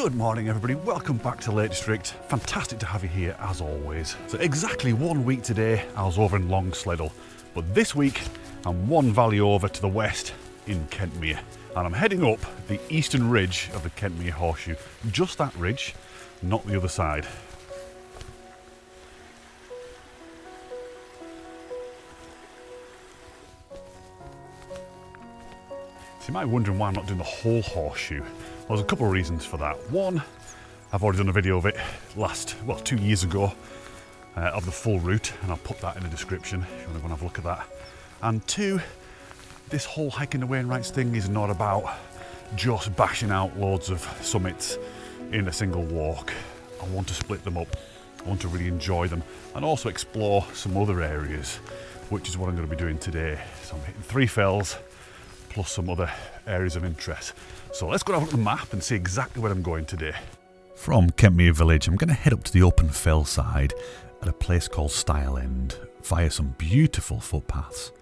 Good morning everybody, welcome back to Lake District. Fantastic to have you here as always. So exactly 1 week today I was over in Longsleddle, but this week I'm one valley over to the west in Kentmere, and I'm heading up the eastern ridge of the Kentmere Horseshoe. Just that ridge, not the other side. So you might be wondering why I'm not doing the whole horseshoe. Well, there's a couple of reasons for that. One, I've already done a video of it 2 years ago, of the full route, and I'll put that in the description if you want to go and have a look at that. And two, this whole hiking the Wainwrights thing is not about just bashing out loads of summits in a single walk. I want to split them up, I want to really enjoy them, and also explore some other areas, which is what I'm going to be doing today. So I'm hitting 3 fells, plus some other areas of interest. So let's go and have a look at the map and see exactly where I'm going today. From Kentmere village, I'm going to head up to the open fell side at a place called Stile End via some beautiful footpaths.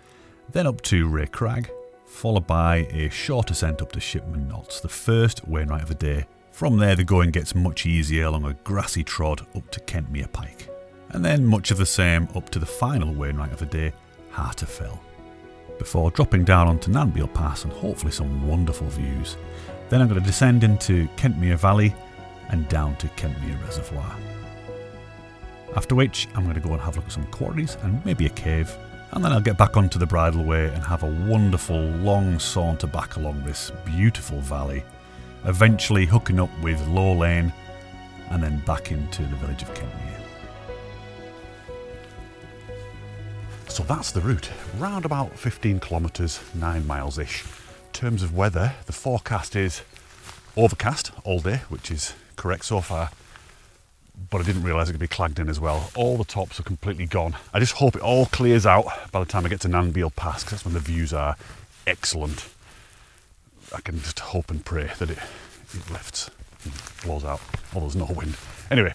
Then up to Crag, followed by a short ascent up to Shipman Knots, the first Wainwright of the day. From there the going gets much easier along a grassy trod up to Kentmere Pike. And then much of the same up to the final Wainwright of the day, Harter Fell, before dropping down onto Nanbeal Pass and hopefully some wonderful views. Then I'm going to descend into Kentmere Valley and down to Kentmere Reservoir. After which I'm going to go and have a look at some quarries and maybe a cave, and then I'll get back onto the bridleway and have a wonderful long saunter back along this beautiful valley, eventually hooking up with Low Lane and then back into the village of Kentmere. So that's the route, round about 15 kilometres, 9 miles-ish. In terms of weather, the forecast is overcast all day, which is correct so far, but I didn't realise it could be clagged in as well. All the tops are completely gone. I just hope it all clears out by the time I get to Nanbeal Pass, because that's when the views are excellent. I can just hope and pray that it lifts and blows out, although there's no wind. Anyway,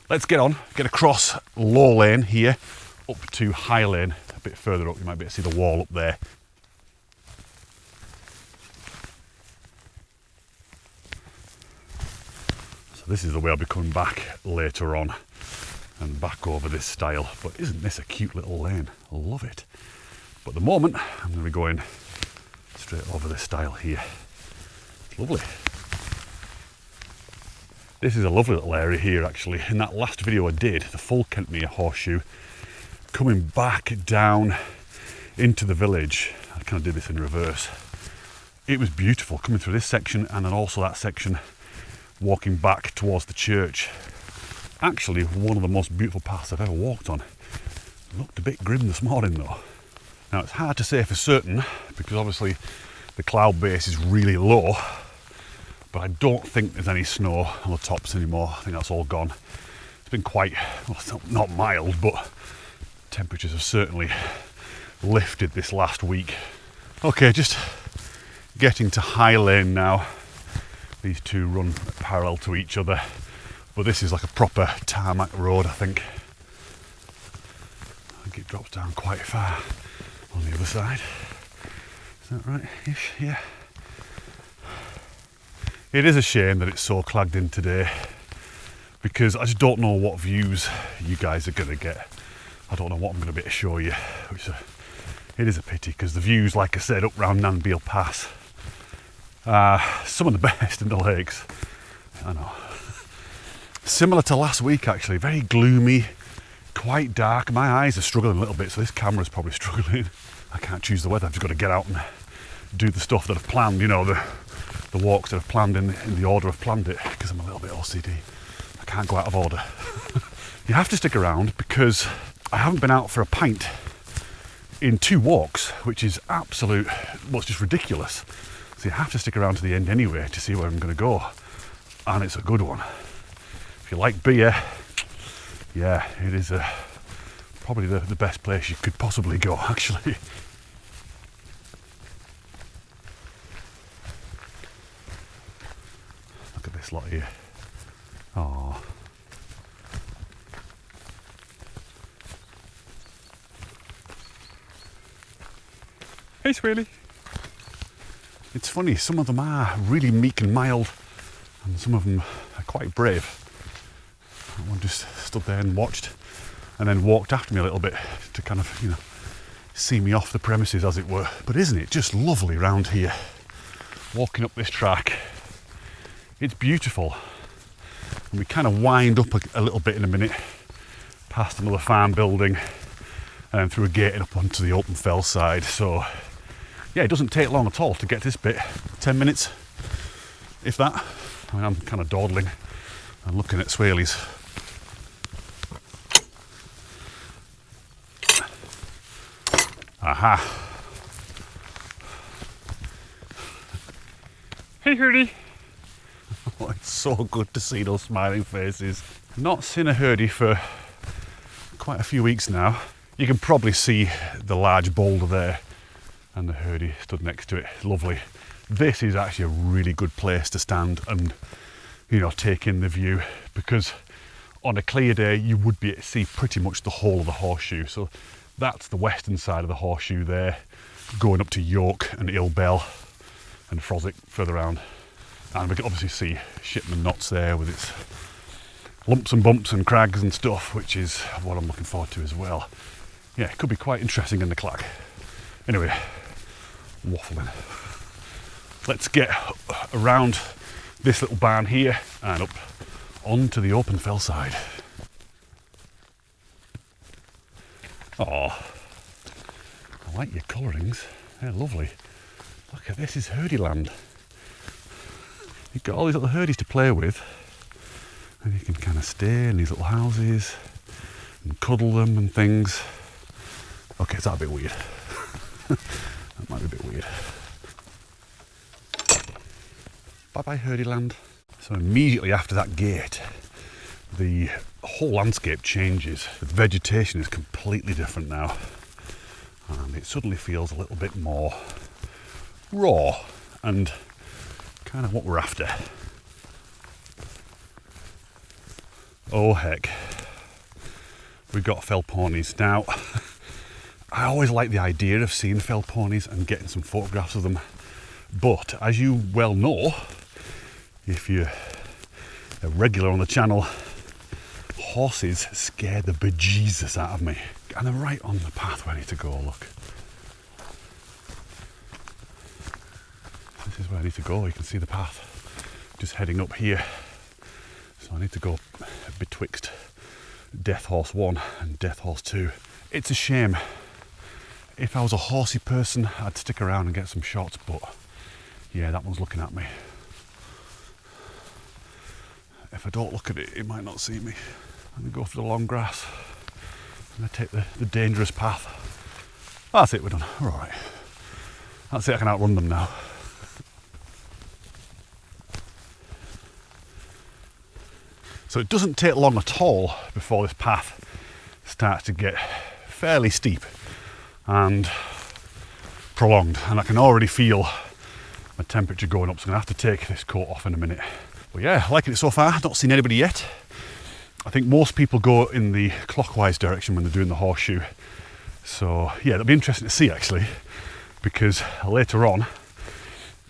let's get across Low Lane here, up to High Lane, a bit further up. You might be able to see the wall up there. So this is the way I'll be coming back later on and back over this stile. But isn't this a cute little lane? I love it. But at the moment I'm going to be going straight over this stile here. It's lovely. This is a lovely little area here actually. In that last video I did, the full Kentmere Horseshoe, coming back down into the village, I kind of did this in reverse. It was beautiful coming through this section and then also that section walking back towards the church. Actually one of the most beautiful paths I've ever walked on. It looked a bit grim this morning though. Now it's hard to say for certain because obviously the cloud base is really low, but I don't think there's any snow on the tops anymore. I think that's all gone. It's been quite, well, it's not mild, but temperatures have certainly lifted this last week. Okay, just getting to High Lane now. These two run parallel to each other, but this is like a proper tarmac road, I think. I think it drops down quite far on the other side. Is that right-ish? Yeah. It is a shame that it's so clagged in today, because I just don't know what views you guys are going to get. I don't know what I'm going to be able to show you, which it is a pity, because the views, like I said, up round Nanbeal Pass are some of the best in the lakes. I know. Similar to last week actually, very gloomy, quite dark. My eyes are struggling a little bit, so this camera's probably struggling. I can't choose the weather, I've just got to get out and do the stuff that I've planned, you know, the walks that I've planned in the order I've planned it, because I'm a little bit OCD. I can't go out of order. You have to stick around because I haven't been out for a pint in 2 walks, which is absolute, well, it's just ridiculous. So you have to stick around to the end anyway to see where I'm going to go. And it's a good one. If you like beer, yeah, it is probably the best place you could possibly go, actually. Look at this lot here. Oh. Hey, Swaley. It's funny, some of them are really meek and mild, And some of them are quite brave. That one just stood there and watched, and then walked after me a little bit to kind of, you know, see me off the premises, as it were. But isn't it just lovely round here? Walking up this track, it's beautiful. And we kind of wind up a little bit in a minute, past another farm building, and then through a gate and up onto the open fell side. So yeah, it doesn't take long at all to get to this bit. 10 minutes, if that. I mean, I'm kind of dawdling and looking at swaleys. Aha. Hey, Hurdy. Oh, it's so good to see those smiling faces. Not seen a hurdy for quite a few weeks now. You can probably see the large boulder there and the hurdy stood next to it. Lovely. This is actually a really good place to stand and, you know, take in the view, because on a clear day you would be able to see pretty much the whole of the horseshoe. So that's the western side of the horseshoe there, going up to York and Ilbell and Froswick further around. And we can obviously see Shipman knots there with its lumps and bumps and crags and stuff, which is what I'm looking forward to as well. Yeah, it could be quite interesting in the Clag. Anyway, waffling. Let's get around this little barn here and up onto the open fell side. Oh, I like your colourings. They're lovely. Look at this, is hurdy land. You've got all these little hurdies to play with, and you can kind of stay in these little houses and cuddle them and things. Okay, is that a bit weird? That might be a bit weird. Bye-bye, hurdy land. So immediately after that gate, the whole landscape changes. The vegetation is completely different now, and it suddenly feels a little bit more raw and kind of what we're after. Oh heck, we've got fell ponies. Now, I always like the idea of seeing fell ponies and getting some photographs of them, but as you well know, if you're a regular on the channel, horses scare the bejesus out of me. And they're right on the path where I need to go, look. This is where I need to go, you can see the path just heading up here. So I need to go betwixt Death Horse 1 and Death Horse 2. It's a shame. If I was a horsey person, I'd stick around and get some shots, but yeah, that one's looking at me. If I don't look at it, it might not see me. I'm gonna go through the long grass. I'm gonna take the dangerous path. That's it, we're done. We're all right. That's it, I can outrun them now. So it doesn't take long at all before this path starts to get fairly steep and prolonged, and I can already feel my temperature going up, so I'm gonna have to take this coat off in a minute. But yeah, liking it so far. Not seen anybody yet. I think most people go in the clockwise direction when they're doing the horseshoe. So yeah, it'll be interesting to see actually, because later on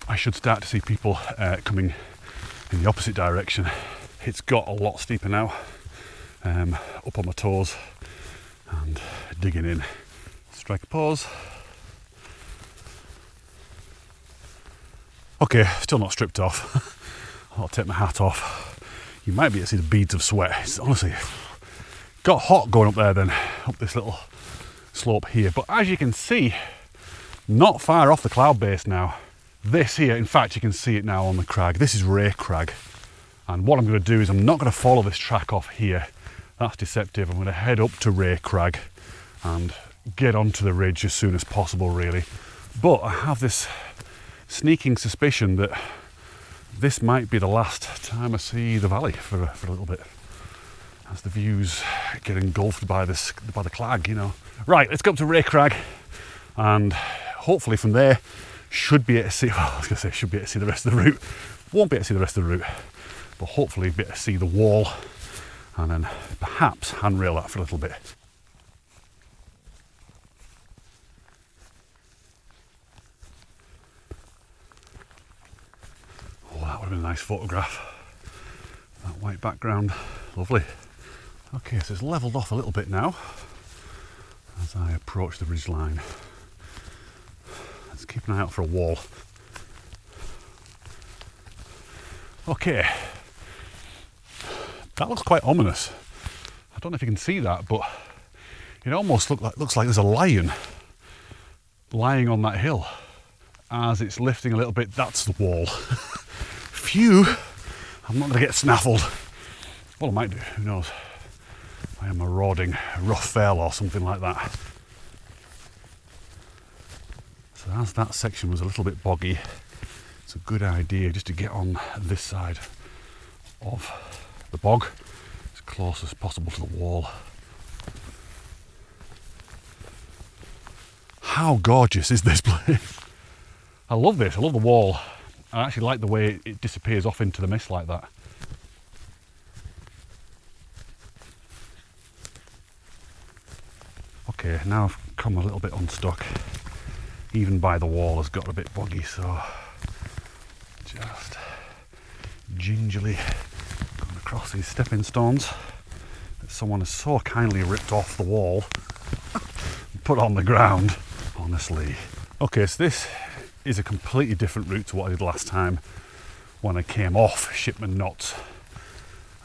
I should start to see people coming in the opposite direction. It's got a lot steeper now. Up on my toes and digging in. Strike a pause. Okay, still not stripped off. I'll take my hat off. You might be able to see the beads of sweat. It's honestly got hot going up there then, up this little slope here. But as you can see, not far off the cloud base now. This here, in fact, you can see it now on the crag. This is Ray Crag. And what I'm going to do is I'm not going to follow this track off here. That's deceptive. I'm going to head up to Ray Crag and get onto the ridge as soon as possible, really. But I have this sneaking suspicion that this might be the last time I see the valley for a little bit, as the views get engulfed by the clag, you know. Right, let's go up to Ray Crag, and hopefully from there should be able to see, well, I was going to say should be able to see the rest of the route. Won't be able to see the rest of the route, but hopefully be able to see the wall, and then perhaps handrail that for a little bit. Oh, that would have been a nice photograph. White background, lovely. Okay, so it's levelled off a little bit now as I approach the ridge line. Let's keep an eye out for a wall. Okay, that looks quite ominous. I don't know if you can see that, but it almost looks like there's a lion lying on that hill. As it's lifting a little bit, that's the wall. Phew, I'm not going to get snaffled. Well, I might do, who knows. I am marauding rough fell or something like that. So as that section was a little bit boggy, it's a good idea just to get on this side of the bog as close as possible to the wall. How gorgeous is this place? I love this, I love the wall. I actually like the way it disappears off into the mist like that. Okay, now I've come a little bit unstuck. Even by the wall has got a bit boggy, so just gingerly going across these stepping stones that someone has so kindly ripped off the wall and put on the ground, honestly. Okay, so this is a completely different route to what I did last time when I came off Shipman Knots.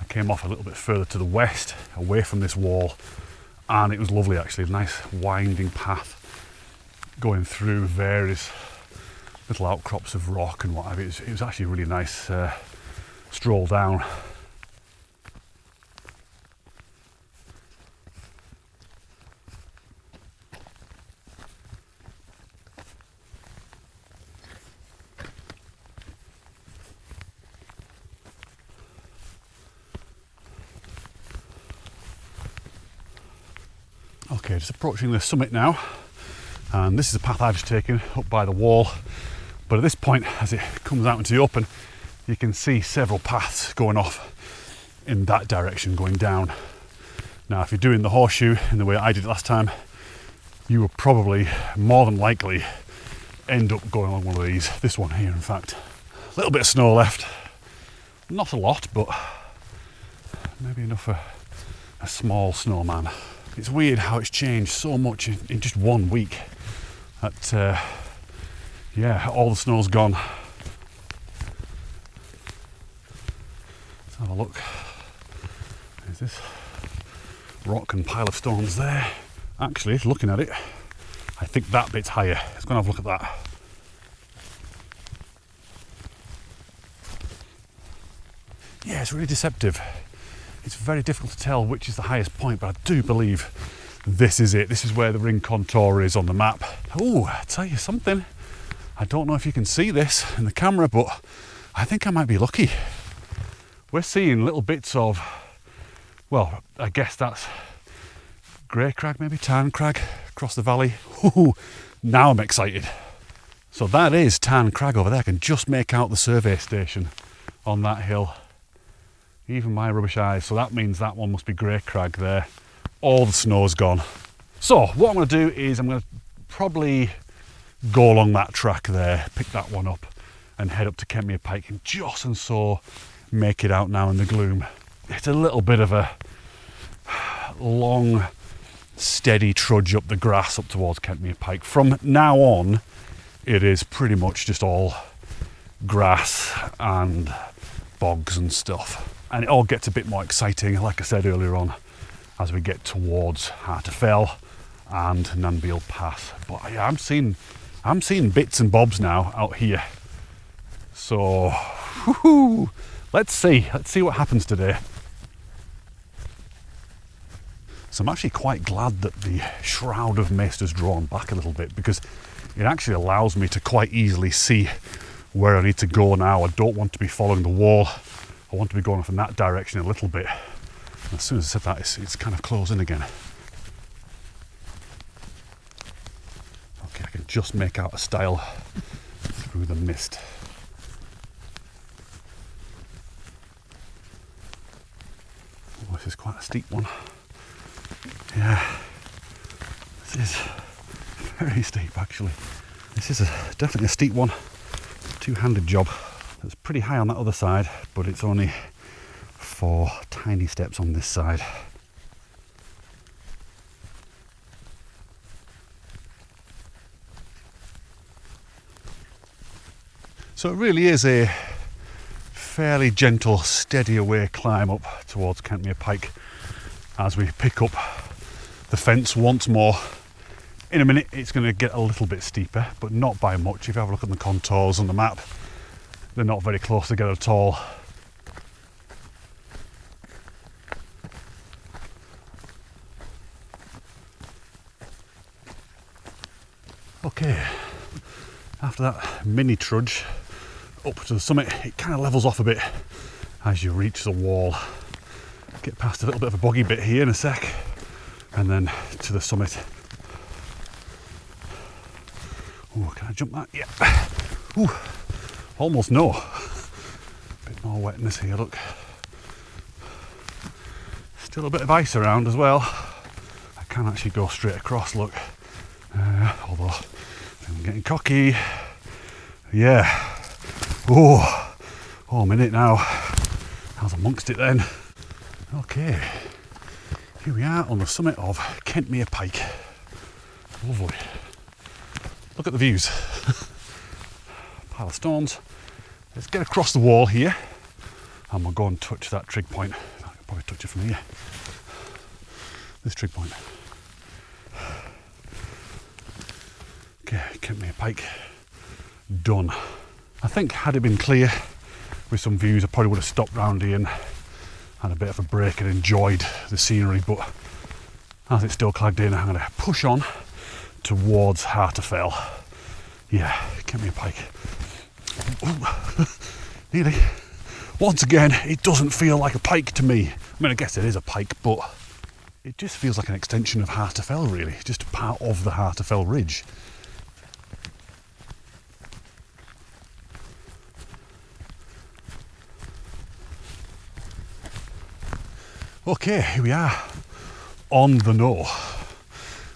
I came off a little bit further to the west, away from this wall, and it was lovely actually, a nice winding path going through various little outcrops of rock and what have you. It was actually a really nice stroll down. Okay, just approaching the summit now, and this is the path I've just taken up by the wall, but at this point as it comes out into the open you can see several paths going off in that direction going down. Now if you're doing the horseshoe in the way I did it last time, you will probably more than likely end up going along one of these. This one here in fact. A little bit of snow left, not a lot but maybe enough for a small snowman. It's weird how it's changed so much in just 1 week. That, yeah, all the snow's gone. Let's have a look. There's this rock and pile of stones there. Actually, looking at it, I think that bit's higher. Let's go and have a look at that. Yeah, it's really deceptive. It's very difficult to tell which is the highest point, but I do believe this is it. This is where the ring contour is on the map. Oh, I tell you something. I don't know if you can see this in the camera, but I think I might be lucky. We're seeing little bits of, well, I guess that's grey crag, maybe tan crag across the valley. Ooh, now I'm excited. So that is tan crag over there. I can just make out the survey station on that hill. Even my rubbish eyes, so that means that one must be grey crag there. All the snow's gone. So what I'm going to do is I'm going to probably go along that track there, pick that one up and head up to Kentmere Pike and just and so make it out now in the gloom. It's a little bit of a long, steady trudge up the grass up towards Kentmere Pike. From now on, it is pretty much just all grass and bogs and stuff. And it all gets a bit more exciting, like I said earlier on, as we get towards Harter Fell and Nanbeal Pass. But yeah, I'm seeing bits and bobs now out here. So, whoo-hoo, let's see what happens today. So I'm actually quite glad that the shroud of mist has drawn back a little bit, because it actually allows me to quite easily see where I need to go now. I don't want to be following the wall. I want to be going off in that direction a little bit. And as soon as I said that, it's kind of closing again. Okay, I can just make out a stile through the mist. Oh, this is quite a steep one. Yeah, this is very steep actually. This is definitely a steep one. Two-handed job. It's pretty high on that other side, but it's only 4 tiny steps on this side. So it really is a fairly gentle, steady away climb up towards Kentmere Pike as we pick up the fence once more. In a minute it's going to get a little bit steeper, but not by much. If you have a look at the contours on the map, they're not very close together at all. Okay, after that mini trudge up to the summit, it kind of levels off a bit as you reach the wall. Get past a little bit of a boggy bit here in a sec, and then to the summit. Oh, can I jump that? Yeah. Ooh, almost no. Bit more wetness here, look. Still a bit of ice around as well. I can actually go straight across, look. Although I'm getting cocky. Yeah. Oh, a minute now. I was amongst it then. Okay. Here we are on the summit of Kentmere Pike. Lovely. Look at the views. Pile of stones. Let's get across the wall here and we'll go and touch that trig point. I can probably touch it from here. This trig point. Okay, Kentmere Pike done. I think had it been clear with some views, I probably would have stopped round here and had a bit of a break and enjoyed the scenery, but as it's still clagged in, I'm going to push on towards Harter. Yeah, Kentmere Pike. Ooh, nearly. Once again, it doesn't feel like a pike to me. I mean, I guess it is a pike, but it just feels like an extension of Harter really, just part of the Harter ridge. Okay, here we are on the know.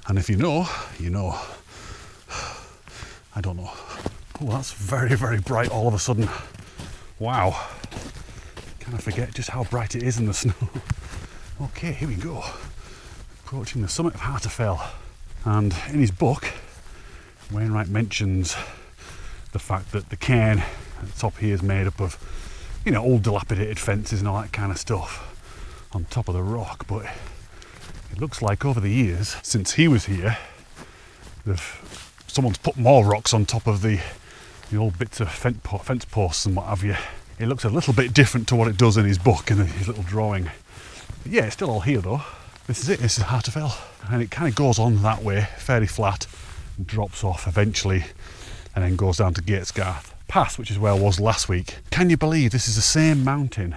And if you know, you know. I don't know. Oh, that's very, very bright all of a sudden. Wow. Kind of forget just how bright it is in the snow. Okay, here we go. Approaching the summit of Harter. And in his book, Wainwright mentions the fact that the cairn at the top here is made up of, you know, old dilapidated fences and all that kind of stuff on top of the rock, but it looks like over the years since he was here, someone's put more rocks on top of the old bits of fence posts and what have you. It looks a little bit different to what it does in his book and his little drawing. But yeah, it's still all here though. This is it, this is Harter, and it kind of goes on that way, fairly flat, and drops off eventually, and then goes down to Gatesgarth Pass, which is where I was last week. Can you believe this is the same mountain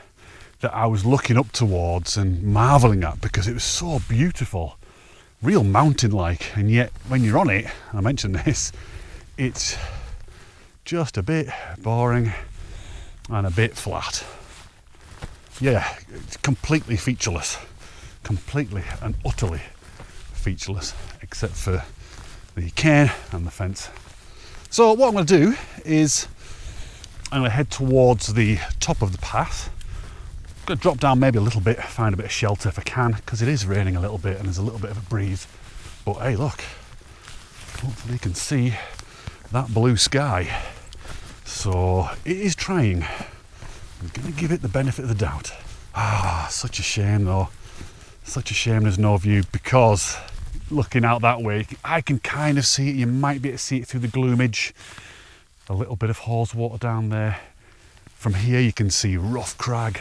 that I was looking up towards and marvelling at because it was so beautiful, real mountain-like, and yet when you're on it, and I mentioned this, it's just a bit boring and a bit flat. Yeah, it's completely featureless, completely and utterly featureless, except for the cairn and the fence. So what I'm going to do is I'm going to head towards the top of the pass. I'm going to drop down maybe a little bit, find a bit of shelter if I can, because it is raining a little bit and there's a little bit of a breeze. But hey, look, hopefully you can see that blue sky. So it is trying. I'm going to give it the benefit of the doubt. Ah, such a shame though. Such a shame there's no view, because looking out that way, I can kind of see it. You might be able to see it through the gloomage. A little bit of hawes water down there. From here you can see rough Crag.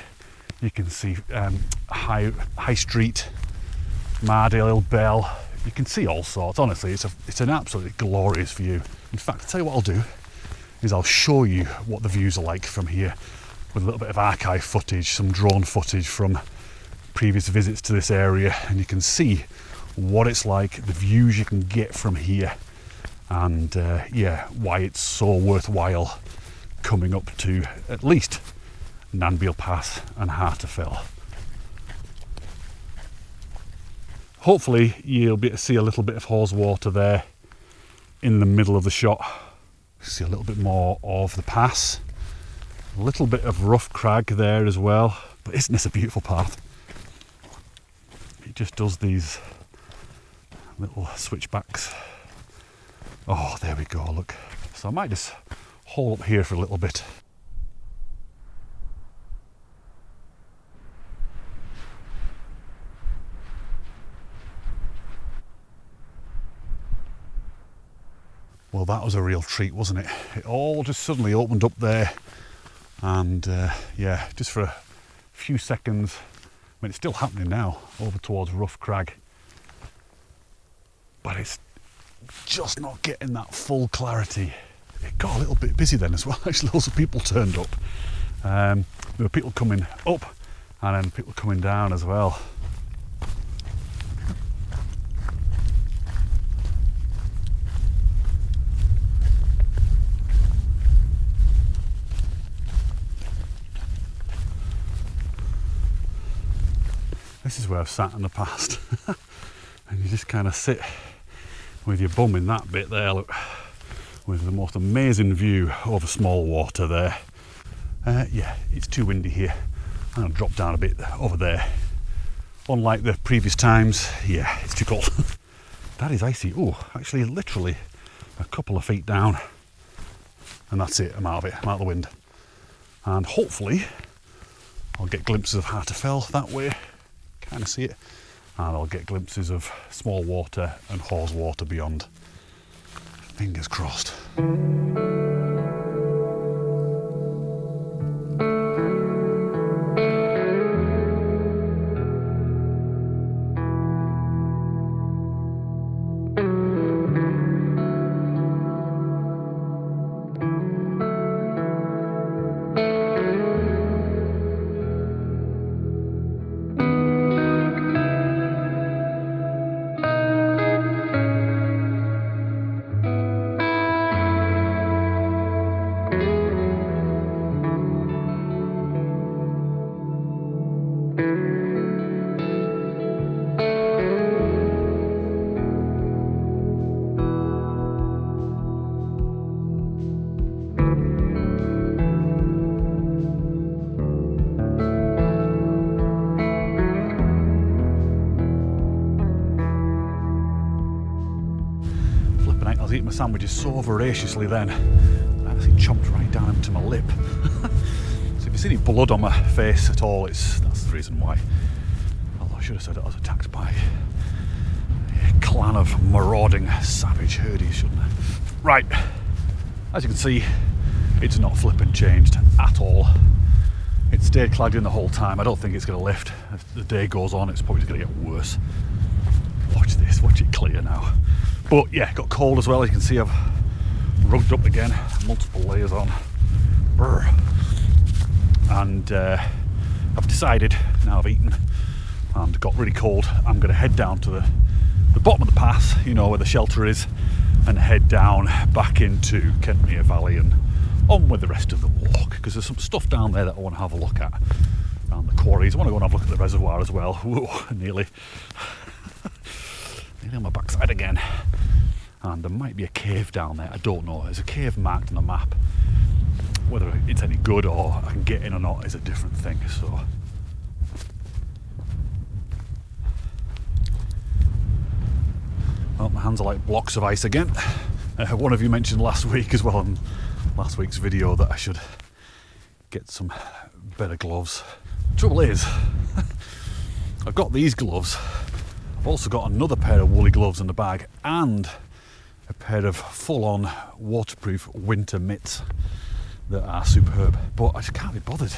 You can see High Street, Mardale, Bell. You can see all sorts. Honestly, it's an absolutely glorious view. In fact, I'll tell you what I'll do is I'll show you what the views are like from here with a little bit of archive footage, some drone footage from previous visits to this area, and you can see what it's like, the views you can get from here, and yeah, why it's so worthwhile coming up to at least Nanbeal Pass and Harter. Hopefully you'll be able to see a little bit of hawes water there in the middle of the shot. See a little bit more of the pass, A little bit of rough crag there as well, but isn't this a beautiful path? It just does these little switchbacks. Oh, there we go, look. So I might just hole up here for a little bit. Well, that was a real treat, wasn't it? It all just suddenly opened up there, and yeah, just for a few seconds. I mean, it's still happening now, over towards Rough Crag, but it's just not getting that full clarity. It got a little bit busy then as well. Actually, loads of people turned up. There were people coming up and then people coming down as well. This is where I've sat in the past. And you just kind of sit with your bum in that bit there, look, with the most amazing view over small water there. Yeah, it's too windy here. I'm going to drop down a bit over there. Unlike the previous times, yeah, it's too cold. That is icy. Oh, actually, literally a couple of feet down. And that's it, I'm out of it, I'm out of the wind. And hopefully, I'll get glimpses of Harter Fell that way. Kind of see it, and I'll get glimpses of small water and Hawes water beyond. Fingers crossed. I was eating my sandwiches so voraciously then, I actually chomped right down into my lip. So if you see any blood on my face at all, that's the reason why. Although I should have said I was attacked by a clan of marauding savage herdies, shouldn't I? Right, as you can see, it's not flipping changed at all. It stayed clagged in the whole time. I don't think it's going to lift. As the day goes on, it's probably going to get worse. Watch this, watch it clear now. But yeah, it got cold as well. As you can see, I've rugged up again, multiple layers on. Brr. And I've decided, now I've eaten and got really cold, I'm going to head down to the bottom of the pass, you know, where the shelter is, and head down back into Kentmere Valley and on with the rest of the walk, because there's some stuff down there that I want to have a look at around the quarries. I want to go and have a look at the reservoir as well. Whoa, nearly on my backside again. And there might be a cave down there, I don't know. There's a cave marked on the map. Whether it's any good or I can get in or not is a different thing. So well, my hands are like blocks of ice again. One of you mentioned last week as well in last week's video that I should get some better gloves. Trouble is, I've got these gloves. I've also got another pair of woolly gloves in the bag and a pair of full-on waterproof winter mitts that are superb. But I just can't be bothered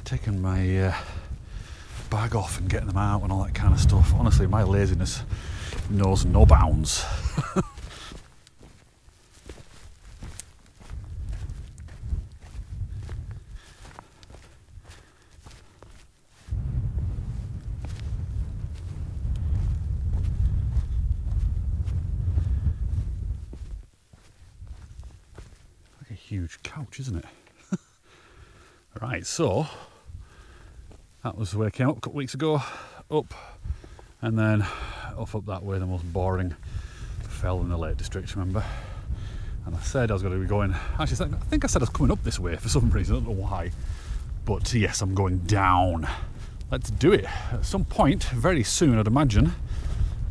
taking my bag off and getting them out and all that kind of stuff. Honestly, my laziness knows no bounds. Huge couch, isn't it? Right, so that was where I came up a couple of weeks ago, up and then off up that way, the most boring fell in the Lake District, remember? And I said I was going to be going, actually I think I said I was coming up this way for some reason, I don't know why. But yes, I'm going down. Let's do it. At some point, very soon I'd imagine,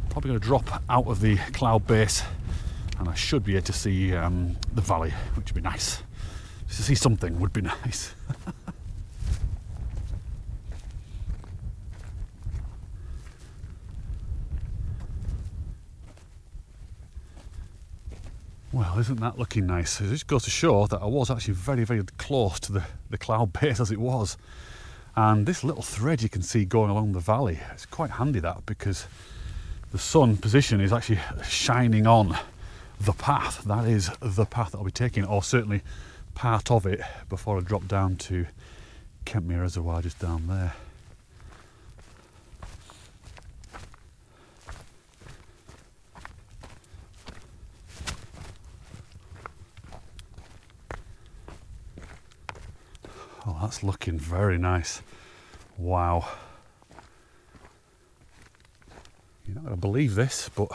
probably going to drop out of the cloud base and I should be able to see the valley, which would be nice. Just to see something would be nice. Well, isn't that looking nice? It just goes to show that I was actually very, very close to the cloud base as it was. And this little thread you can see going along the valley, it's quite handy that, because the sun position is actually shining on the path. That is the path that I'll be taking, or certainly part of it, before I drop down to Kentmere Reservoir just down there. Oh, that's looking very nice. Wow. You're not going to believe this, but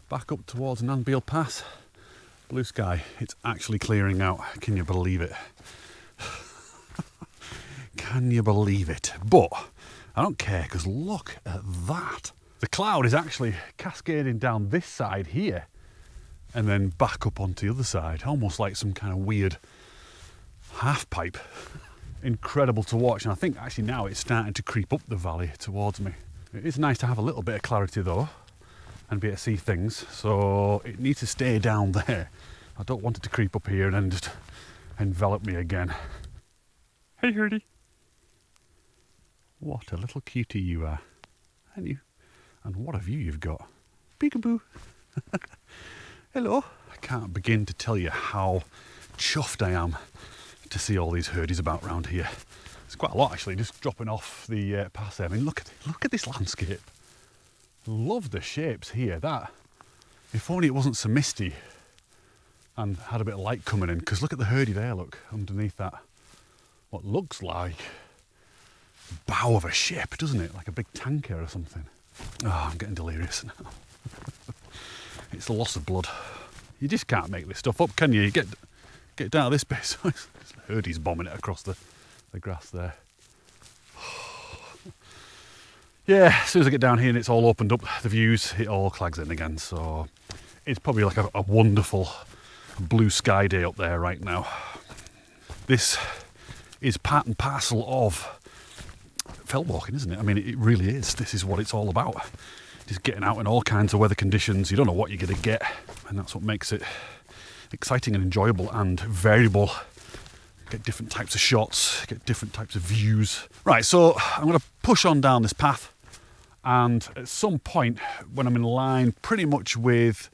back up towards Nanbeal Pass, blue sky, it's actually clearing out. Can you believe it? Can you believe it? But I don't care, because look at that. The cloud is actually cascading down this side here and then back up onto the other side, almost like some kind of weird half pipe. Incredible to watch, and I think actually now it's starting to creep up the valley towards me. It is nice to have a little bit of clarity though and be able to see things, so it needs to stay down there. I don't want it to creep up here and then just envelop me again. Hey Hurdy. What a little cutie you are, aren't you? And what a view you've got. Peekaboo. Hello. I can't begin to tell you how chuffed I am to see all these herdies about round here. It's quite a lot actually, just dropping off the pass there. I mean, look at this landscape. Love the shapes here. That, if only it wasn't so misty and had a bit of light coming in, because look at the herdie there, look, underneath that. What looks like the bow of a ship, doesn't it? Like a big tanker or something. Oh, I'm getting delirious now. It's the loss of blood. You just can't make this stuff up, can you? You get down to this bit, so it's herdie's bombing it across the grass there. Yeah, as soon as I get down here and it's all opened up, the views, it all clags in again. So it's probably like a wonderful blue sky day up there right now. This is part and parcel of felt walking, isn't it? I mean, it really is. This is what it's all about. Just getting out in all kinds of weather conditions. You don't know what you're going to get, and that's what makes it exciting and enjoyable and variable. Get different types of shots, get different types of views. Right, so I'm going to push on down this path, and at some point when I'm in line pretty much with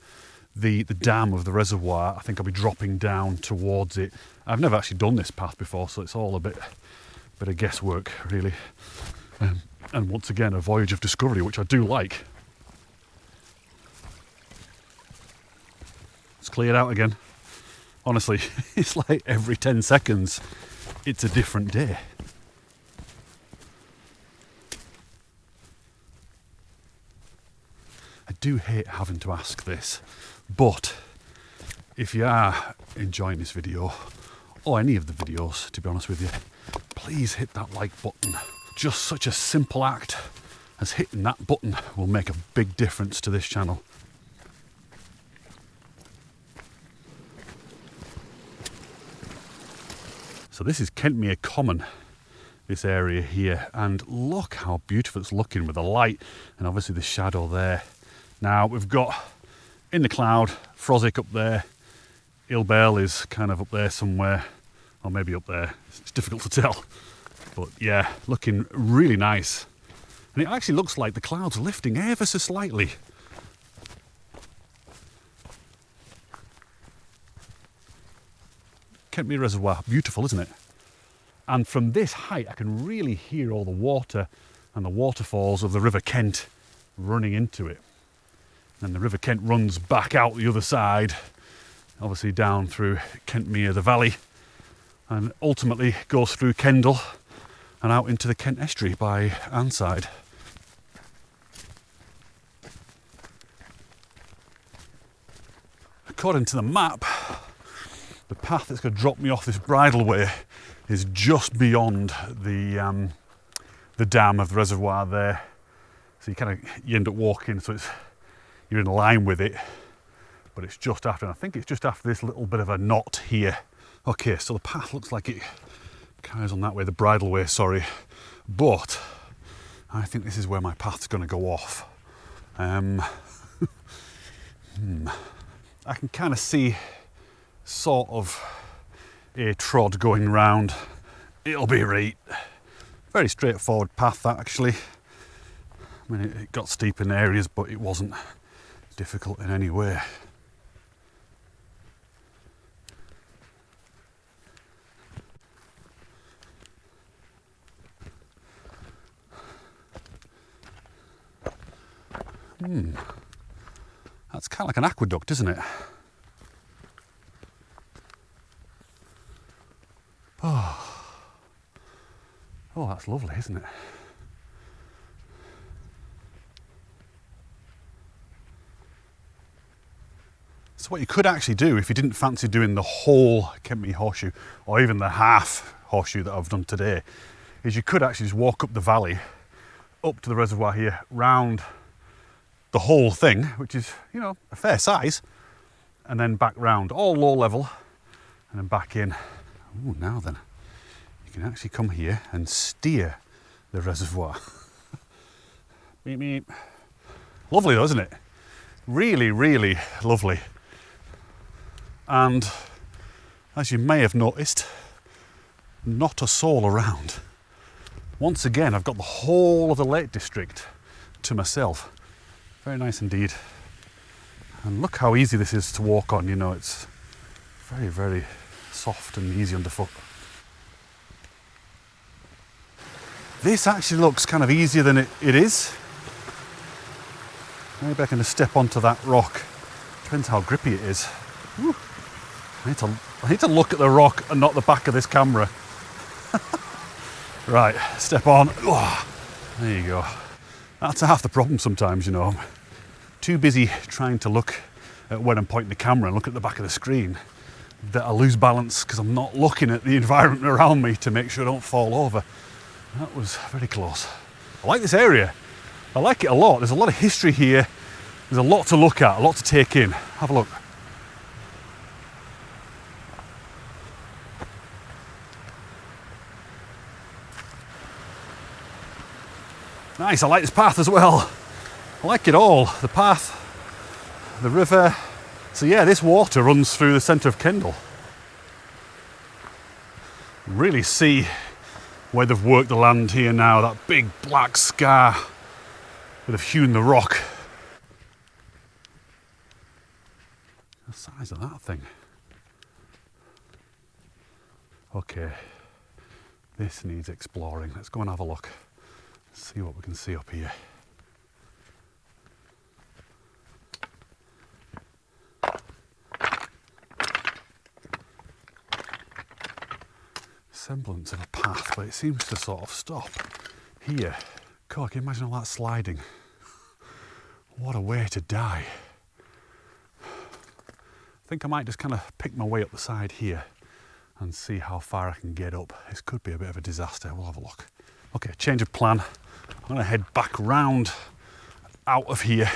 the dam of the reservoir, I think I'll be dropping down towards it. I've never actually done this path before, so it's all a bit of guesswork really, and once again a voyage of discovery, which I do like. It's cleared out again. Honestly, it's like every 10 seconds, it's a different day. I do hate having to ask this, but if you are enjoying this video, or any of the videos, to be honest with you, please hit that like button. Just such a simple act as hitting that button will make a big difference to this channel. So this is Kentmere Common, this area here, and look how beautiful it's looking with the light and obviously the shadow there. Now we've got in the cloud Frosick up there, Ilbel is kind of up there somewhere, or maybe up there, it's difficult to tell, but yeah, looking really nice. And it actually looks like the clouds are lifting ever so slightly. Kentmere Reservoir, beautiful, isn't it? And from this height I can really hear all the water and the waterfalls of the River Kent running into it. And the River Kent runs back out the other side, obviously down through Kentmere, the valley, and ultimately goes through Kendal and out into the Kent estuary by Anside. According to the map, The path that's going to drop me off this bridleway is just beyond the dam of the reservoir there. So you end up walking, so you're in line with it, but it's just after, and I think it's just after this little bit of a knot here. Okay, so the path looks like it carries on that way, the bridleway, sorry, but I think this is where my path's going to go off. I can kind of see sort of a trod going round. It'll be right. Very straightforward path, that actually. I mean, it got steep in areas, but it wasn't difficult in any way. That's kind of like an aqueduct, isn't it? Oh, that's lovely, isn't it? So what you could actually do, if you didn't fancy doing the whole Kentmere horseshoe, or even the half horseshoe that I've done today, is you could actually just walk up the valley, up to the reservoir here, round the whole thing, which is, you know, a fair size, and then back round, all low level, and then back in. Ooh, now then, you can actually come here and steer the reservoir. Meep, meep. Lovely though, isn't it? Really, really lovely. And as you may have noticed, not a soul around. Once again, I've got the whole of the Lake District to myself. Very nice indeed. And look how easy this is to walk on, you know, it's very, very soft and easy underfoot. This actually looks kind of easier than it is. Maybe I can just step onto that rock. Depends how grippy it is. Whew. I need to look at the rock and not the back of this camera. Right, step on. Oh, there you go. That's half the problem sometimes, you know. I'm too busy trying to look at when I'm pointing the camera and look at the back of the screen that I lose balance because I'm not looking at the environment around me to make sure I don't fall over. That was very close. I like this area. I like it a lot. There's a lot of history here. There's a lot to look at, a lot to take in. Have a look. Nice, I like this path as well. I like it all. The path, the river. So yeah, this water runs through the centre of Kendal. Really see where they've worked the land here now, that big black scar where they've hewn the rock. The size of that thing. Okay, this needs exploring. Let's go and have a look. See what we can see up here. Semblance of a path, but it seems to sort of stop here. God, can you imagine all that sliding? What a way to die. I think I might just kind of pick my way up the side here and see how far I can get up. This could be a bit of a disaster. We'll have a look. Okay, change of plan. I'm going to head back round out of here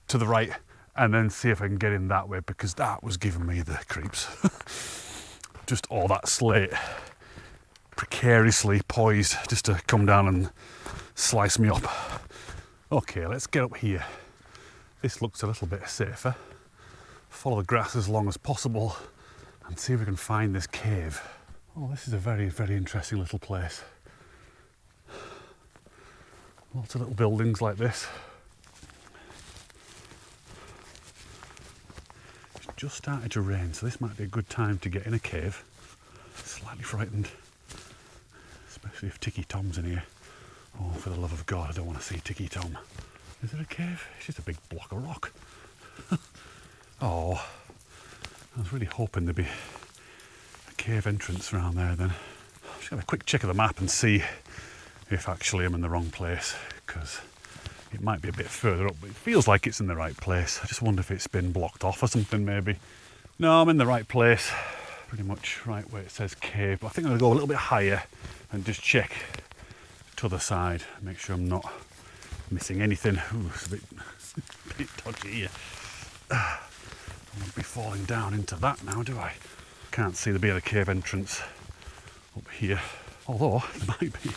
to the right and then see if I can get in that way, because that was giving me the creeps. Just all that slate precariously poised just to come down and slice me up. Okay, let's get up here. This looks a little bit safer. Follow the grass as long as possible and see if we can find this cave. Oh, this is a very, very interesting little place. Lots of little buildings like this. It's just started to rain, so this might be a good time to get in a cave. Slightly frightened, especially if Ticky Tom's in here. Oh, for the love of God, I don't want to see Ticky Tom. Is it a cave? It's just a big block of rock. Oh, I was really hoping there'd be a cave entrance around there then. Just have a quick check of the map and see if actually I'm in the wrong place, because it might be a bit further up, but it feels like it's in the right place. I just wonder if it's been blocked off or something maybe. No, I'm in the right place. pretty much right where it says cave, but I think I'm going to go a little bit higher and just check to the side, make sure I'm not missing anything. Ooh, it's a bit dodgy here. I won't be falling down into that now, do I? Can't see the bit of the cave entrance up here, although there might be.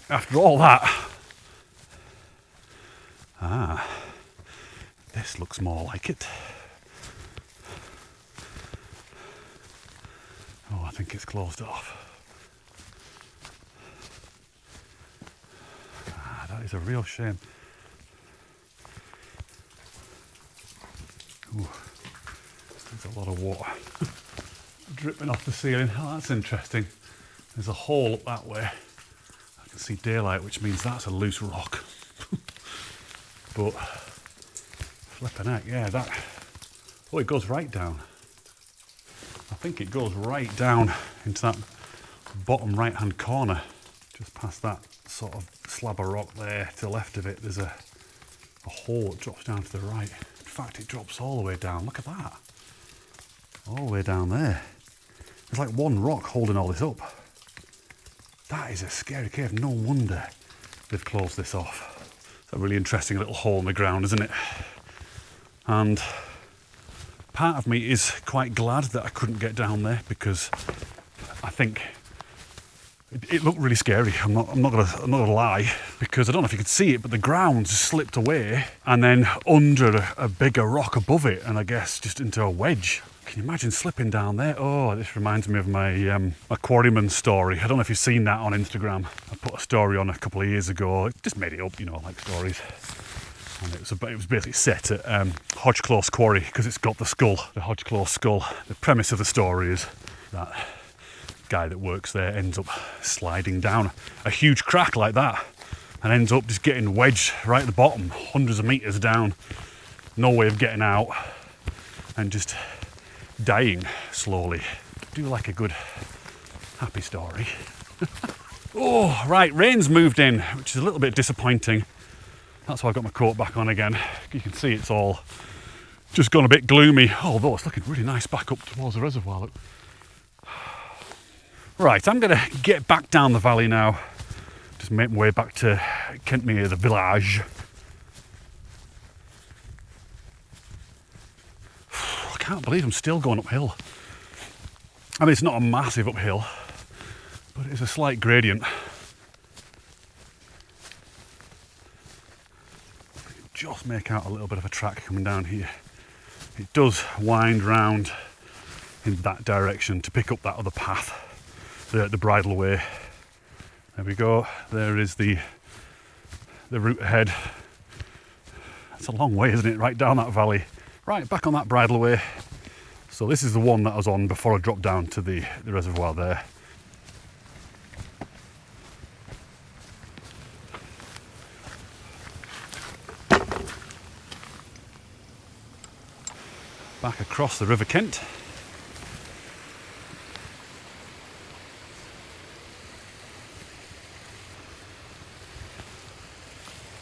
After all that, this looks more like it. Oh, I think it's closed off. That is a real shame. Ooh, there's a lot of water dripping off the ceiling. Oh, that's interesting. There's a hole up that way. I can see daylight, which means that's a loose rock. But flipping heck, yeah, that. Oh, it goes right down. I think it goes right down into that bottom right-hand corner, just past that sort of slab of rock there. To the left of it, there's a hole that drops down to the right. In fact, it drops all the way down. Look at that. All the way down there. There's like one rock holding all this up. That is a scary cave. No wonder they've closed this off. It's a really interesting little hole in the ground, isn't it? And part of me is quite glad that I couldn't get down there, because I think it looked really scary. I'm not gonna lie, because I don't know if you could see it, but the ground just slipped away and then under a bigger rock above it, and I guess just into a wedge. Can you imagine slipping down there? Oh, this reminds me of my my quarryman story. I don't know if you've seen that on Instagram. I put a story on a couple of years ago. I just made it up, you know, like stories. And it was basically set at Hodgeclose Quarry, because it's got the skull, the Hodgeclose skull. The premise of the story is that guy that works there ends up sliding down a huge crack like that and ends up just getting wedged right at the bottom, hundreds of meters down, no way of getting out, and just dying slowly. Do like a good happy story. Oh, right, rain's moved in, which is a little bit disappointing. That's why I've got my coat back on again. You can see it's all just gone a bit gloomy, although it's looking really nice back up towards the reservoir. Look. Right, I'm going to get back down the valley now. Just make my way back to Kentmere, the village. I can't believe I'm still going uphill. I mean, it's not a massive uphill, but it's a slight gradient. Just make out a little bit of a track coming down here. It does wind round in that direction to pick up that other path, the bridle way. There we go. There is the route ahead. It's a long way, isn't it? Right down that valley. Right, back on that bridle way. So this is the one that I was on before I dropped down to the reservoir there. Back across the River Kent.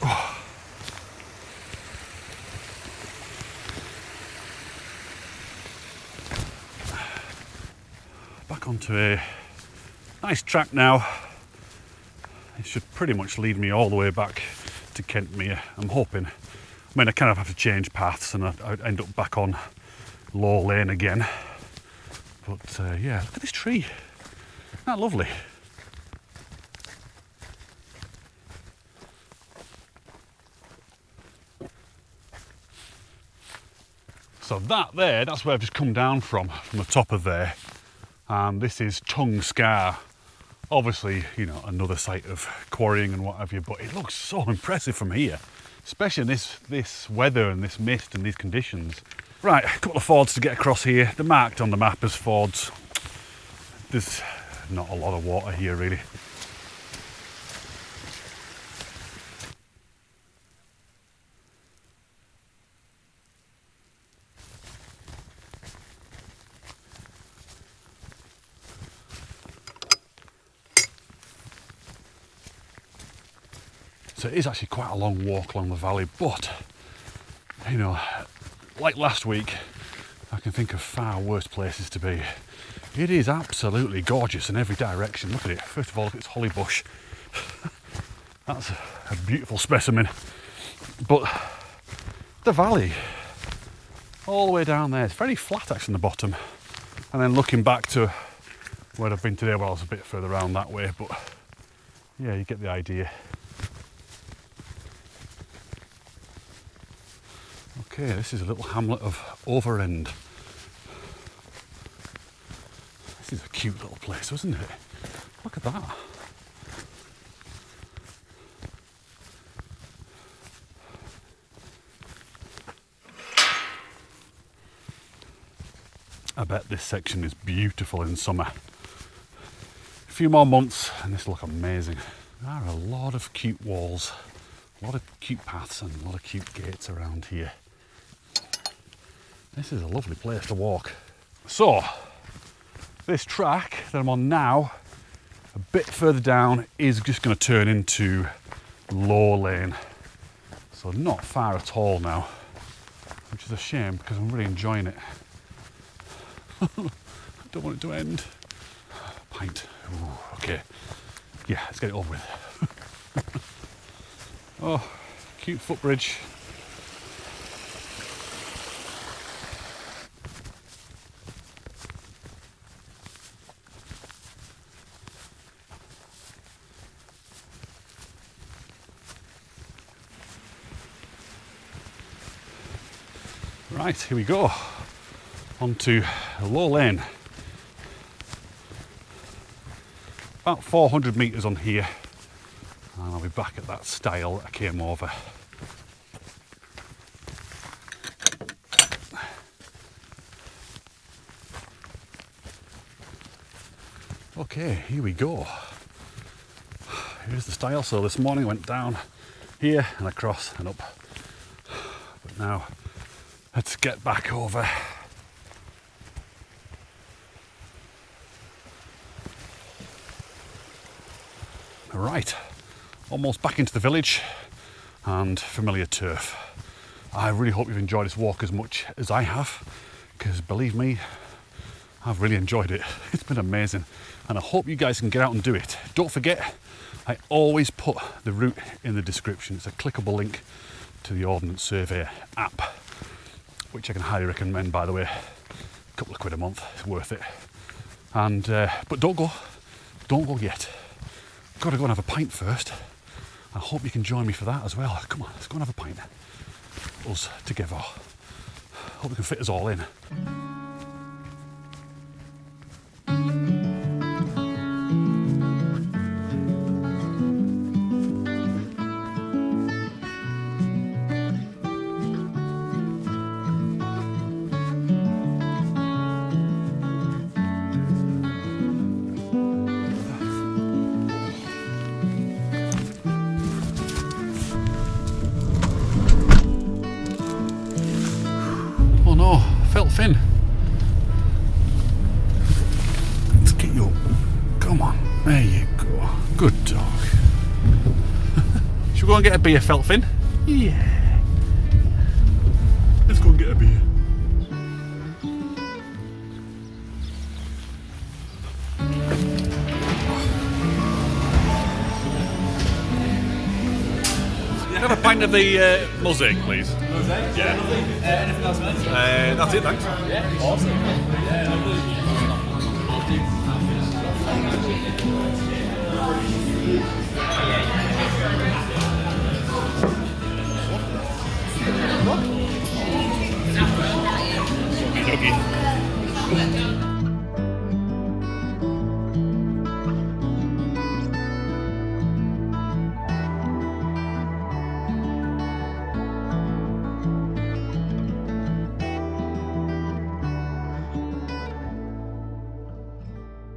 Oh. Back onto a nice track now. It should pretty much lead me all the way back to Kentmere, I'm hoping. I mean, I kind of have to change paths and I'd end up back on Low Lane again. But yeah, look at this tree. Isn't that lovely? So that's where I've just come down from the top of there. And this is Tongue Scar. Obviously, you know, another site of quarrying and what have you, but it looks so impressive from here, especially in this weather and this mist and these conditions. Right, a couple of fords to get across here. They're marked on the map as fords. There's not a lot of water here, really. So it is actually quite a long walk along the valley, but, you know, like last week, I can think of far worse places to be. It is absolutely gorgeous in every direction. Look at it. First of all, look at its holly bush. That's a beautiful specimen. But the valley, all the way down there, it's very flat actually on the bottom. And then looking back to where I've been today, well, it's a bit further around that way, but yeah, you get the idea. Okay, this is a little hamlet of Overend. This is a cute little place, isn't it? Look at that. I bet this section is beautiful in summer. A few more months and this will look amazing. There are a lot of cute walls, a lot of cute paths and a lot of cute gates around here. This is a lovely place to walk. So, this track that I'm on now, a bit further down, is just going to turn into low lane. So not far at all now, which is a shame because I'm really enjoying it. I don't want it to end. Pint. Ooh, okay. Yeah, let's get it over with. Oh, cute footbridge. Right, here we go. Onto a low lane. About 400 metres on here, and I'll be back at that stile that I came over. Okay, here we go. Here's the stile. So this morning I went down here and across and up, but now let's get back over. Right, almost back into the village and familiar turf. I really hope you've enjoyed this walk as much as I have, because believe me, I've really enjoyed it. It's been amazing, and I hope you guys can get out and do it. Don't forget, I always put the route in the description. It's a clickable link to the Ordnance Surveyor app, which I can highly recommend, by the way. A couple of quid a month, it's worth it. And but don't go yet. Got to go and have a pint first. I hope you can join me for that as well. Come on, let's go and have a pint. Us together. Hope we can fit us all in. Felt thin. Let's get you up. Come on. There you go. Good dog. Should we go and get a beer, Felt Fin? Yeah. Let's go and get a beer. Have a pint of the mosaic, please. Mosaic? Yeah. Anything else, mate? That's it, thanks. Yeah, awesome.